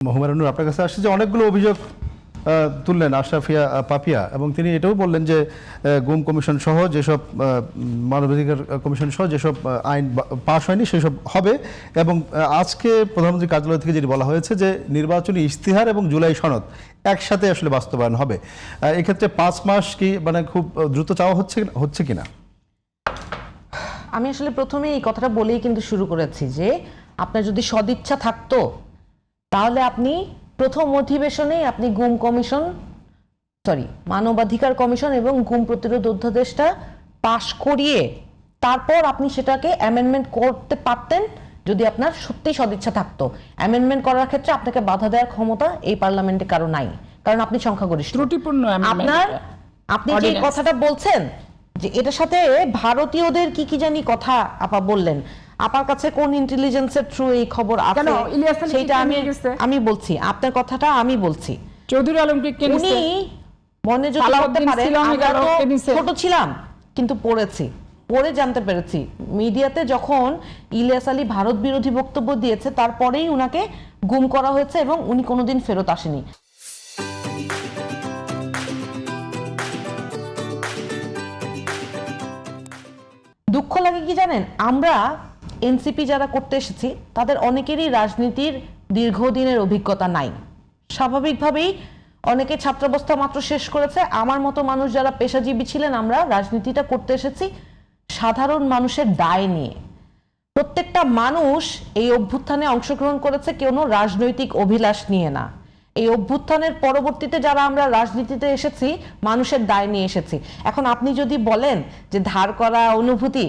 মোহাম্মদ আপনার কাছে আসছে যে অনেকগুলো অভিযোগ তুললেন আশরাফিয়া পাপিয়া, এবং তিনি এটাও বললেন যে গুম কমিশন সহ যেসব মানবাধিকার কমিশন সহ যেসব আইন পাশ হয়নি সেসব হবে, এবং আজকে প্রধানমন্ত্রী কার্যালয় থেকে যেটি বলা হয়েছে যে নির্বাচনী ইশতেহার এবং জুলাই সনদ একসাথে আসলে বাস্তবায়ন হবে। এক্ষেত্রে 5 মাস কি মানে খুব দ্রুত চাওয়া হচ্ছে কিনা? আমি আসলে প্রথমে এই কথাটা বলেই কিন্তু শুরু করেছি যে আপনার যদি সদিচ্ছা থাকতো তাহলে আপনি প্রথম অধিবেশনেই আপনি গুম কমিশন মানবাধিকার কমিশন এবং গুম প্রতিরোধ অধ্যাদেশটা পাশ করিয়ে তারপর আপনি সেটাকে অ্যামেন্ডমেন্ট করতে পারতেন যদি আপনার সত্যি সদিচ্ছা থাকতো। অ্যামেন্ডমেন্ট করার ক্ষেত্রে আপনাকে বাধা দেওয়ার ক্ষমতা এই পার্লামেন্টে কারো নাই, কারণ আপনি সংখ্যাগরিষ্ঠ। ত্রুটিপূর্ণ আপনি যে কথাটা বলছেন যে এটার সাথে ভারতীয়দের কি জানি কথা আপা বললেন, আপনার কাছে কোন ইন্টেলিজেন্সের থ্রু এই খবর আছে সেটা আমি বলছি, আপনার কথাটা আমি বলছি। চৌধুরী আলমকে উনি মনে যদি করতে পারেন, আমরা তো ছোট ছিলাম কিন্তু পড়ে জানতে পেরেছি মিডিয়াতে যখন ইলিয়াস আলী ভারত বিরোধী বক্তব্য দিয়েছে তারপরেই উনাকে গুম করা হয়েছে এবং উনি কোনোদিন ফেরত আসেনি। দুঃখ লাগে কি জানেন, আমরা এনসিপি যারা করতে এসেছি তাদের অনেকেরই রাজনীতির দীর্ঘদিনের অভিজ্ঞতা নাই। স্বাভাবিকভাবেই অনেকে ছাত্রাবস্থা মাত্র শেষ করেছে। আমার মতো মানুষ যারা পেশাজীবী ছিলেন, আমরা রাজনীতিটা করতে এসেছি সাধারণ মানুষের দায় নিয়ে। প্রত্যেকটা মানুষ এই অভ্যুত্থানে অংশগ্রহণ করেছে কোনো রাজনৈতিক অভিলাষ নিয়ে না। এই অভ্যুত্থানের পরবর্তীতে যারা আমরা রাজনীতিতে এসেছি মানুষের দায় নিয়ে এসেছি। এখন আপনি যদি বলেন যে ধার করা অনুভূতি,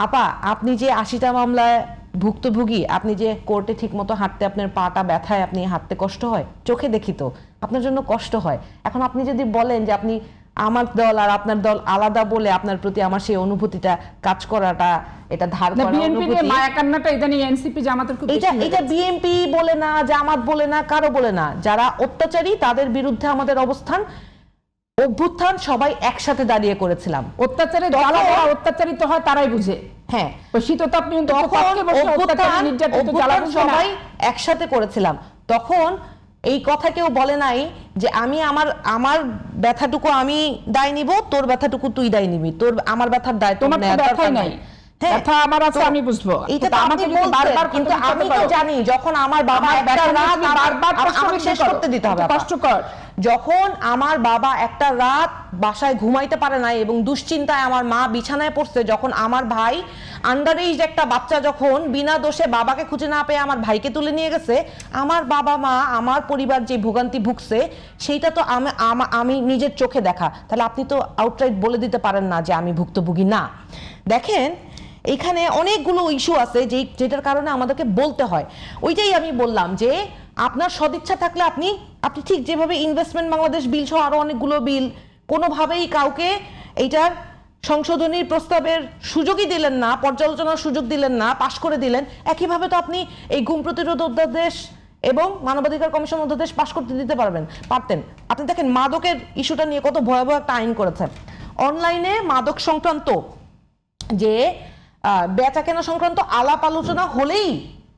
আপা আপনি যে 80টা মামলায় ভুক্তভোগী, আপনি যে কোর্টে ঠিক মতো হাঁটতে আপনার পাটা ব্যথায়, আপনি হাঁটতে কষ্ট হয়, চোখে দেখি তো আপনার জন্য কষ্ট হয়। এখন আপনি যদি বলেন যে আপনি আমার দল আর আপনার দল আলাদা বলে আপনার প্রতি আমার সেই অনুভূতিটা কাজ করাটা এটা ধার করা অনুভূতি, মায়াকান্নাটা ইদানিং এনসিপি জামাতের খুব বেশি। এটা বিএনপি বলে না, জামাত বলে না, কারো বলে না, যারা অত্যাচারী তাদের বিরুদ্ধে আমাদের অবস্থান, অভ্যুত্থান সবাই একসাথে দাঁড়িয়ে করেছিলাম। অত্যাচারে যারা অত্যাচারিত হয় তারাই বুঝে। হ্যাঁ, শীততাপ সবাই একসাথে করেছিলাম। তখন এই কথা কেউ বলে নাই যে আমি আমার ব্যথাটুকু আমি দায় নিব, তোর ব্যথাটুকু তুই দায় নিবি, তোর আমার ব্যথার দায় তোমার নাই। ব্যথা আমার আছে আমি বুঝবো, এটা তো আমাকে বারবার, কিন্তু আমি তো জানি যখন আমার বাবা একটা রাত আমাকে শেষ করতে দিতে হবে। কষ্টকর যখন আমার বাবা একটা রাত বাসায় ঘুমাইতে পারে নাই এবং দুশ্চিন্তায় আমার মা বিছানায় পড়ছে, যখন আমার ভাই আন্ডার এজ একটা বাচ্চা যখন বিনা দোষে বাবাকে খুঁজে না পেয়ে আমার ভাইকে তুলে নিয়ে গেছে, আমার বাবা মা আমার পরিবার যে ভোগান্তি ভুগছে সেইটা তো আমি নিজের চোখে দেখা। তাহলে আপনি তো আউটরাইট বলে দিতে পারেন না যে আমি ভুক্তভোগী না। দেখেন এখানে অনেকগুলো ইস্যু আছে যেটার কারণে আমাদেরকে বলতে হয়। ওইটাই আমি বললাম যে আপনার সদিচ্ছা থাকলে আপনি ঠিক যেভাবে ইনভেস্টমেন্ট বাংলাদেশ বিল সহ আরো অনেকগুলো বিল কোনোভাবেই কাউকে এইটার সংশোধনীর প্রস্তাবের সুযোগই দিলেন না, পর্যালোচনার সুযোগ দিলেন না, পাশ করে দিলেন। একইভাবে তো আপনি এই গুম প্রতিরোধ অধ্যাদেশ এবং মানবাধিকার কমিশন অধ্যাদেশ পাশ করতে দিতে পারতেন। আপনি দেখেন মাদকের ইস্যুটা নিয়ে কত ভয়াবহ একটা আইন করেছেন। অনলাইনে মাদক সংক্রান্ত যে বেচা কেনা সংক্রান্ত আলাপ আলোচনা হলেই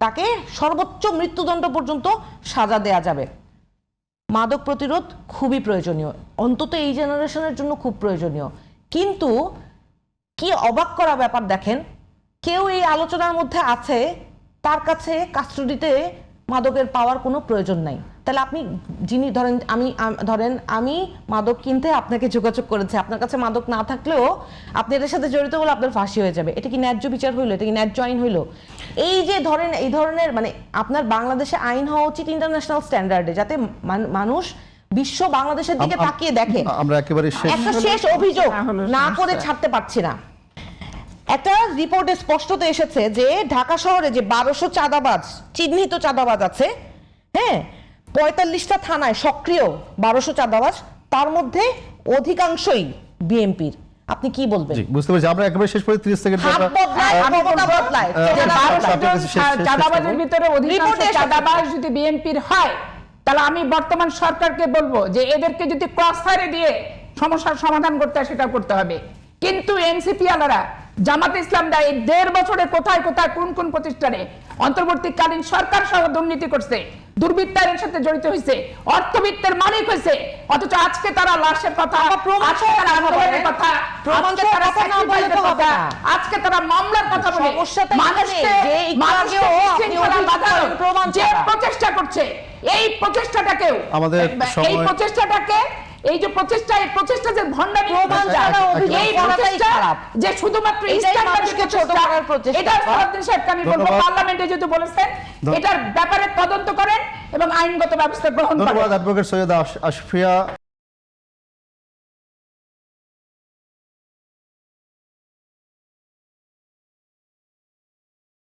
তাকে সর্বোচ্চ মৃত্যুদণ্ড পর্যন্ত সাজা দেয়া যাবে। মাদক প্রতিরোধ খুবই প্রয়োজনীয়, অন্তত এই জেনারেশনের জন্য খুব প্রয়োজনীয়। কিন্তু কি অবাক করা ব্যাপার, দেখেন কেউ এই আলোচনার মধ্যে আছে তার কাছে কাস্টডিতে মাদকের পাওয়ার কোনো প্রয়োজন নাই। তাহলে আপনি যিনি ধরেন আমি মাদক কিনতে আপনাকে যোগাযোগ করেছি, আপনার কাছে মাদক না থাকলেও আপনি এটার সাথে জড়িত হলে আপনার ফাঁসি হয়ে যাবে। এটা কি ন্যায্য বিচার হইলো? এটা কি ন্যায্য আইন হইলো? এই যে ধরেন এই ধরনের মানে আপনার বাংলাদেশে আইন হওয়া উচিত ইন্টারন্যাশনাল স্ট্যান্ডার্ডে, যাতে মানুষ বিশ্ব বাংলাদেশের দিকে তাকিয়ে দেখে। আমরা একেবারে শেষ অভিযোগ না করে ছাড়তে পারছি না। একটা রিপোর্টে স্পষ্টত এসেছে যে ঢাকা শহরে যে 1200 চাঁদাবাজ চিহ্নিত চাঁদাবাজ আছে, হ্যাঁ 45টা থানায় সক্রিয় 1200 চাঁদাবাজ, তার মধ্যে অধিকাংশই বিএনপির। আপনি কি বলবেন? বুঝতে পারছি। আমরা একেবারে শেষ পর্যন্ত 30 সেকেন্ড চাঁদাবাজের ভিতরে অধিকাংশ চাঁদাবাজ যদি বিএনপির হয় তাহলে আমি বর্তমান সরকারকে বলবো যে এদেরকে যদি ক্রস ফায়ারে দিয়ে সমস্যার সমাধান করতে হয় সেটা করতে হবে। কিন্তু এনসিপি আলারা জামাত ইসলামরা এই 1.5 বছরে কোথায় কোন প্রতিষ্ঠানে অন্তর্বর্তীকালীন সরকার সহ দুর্নীতি করছে, দুর্বৃত্তায়নের সাথে জড়িত হয়েছে, অর্থবিত্তের মালিক হয়েছে, অথচ আজকে তারা লাশের কথা, আজকে তারা আন্দোলনের কথা, আজকে তারা sacrifice-এর কথা, আজকে তারা মামলার কথা বলে মানুষকে বিশৃঙ্খলা বাঁধানোর যে প্রচেষ্টা করছে, এই প্রচেষ্টাটাকেও আমাদের এই প্রচেষ্টাটাকে এই যে প্রচেষ্টা, এই প্রচেষ্টা যে ভণ্ডামি, এই প্রচেষ্টা যে শুধুমাত্র ইসলামকে ছোট করার প্রচেষ্টা, এটা ফরহাদ সাহেবকে আমি বলবো পার্লামেন্টে যেহেতু বলেছেন এটার ব্যাপারে তদন্ত করেন এবং আইনগত ব্যবস্থা গ্রহণ করেন। ধন্যবাদ অ্যাডভোকেট সৈয়দা আশফিয়া।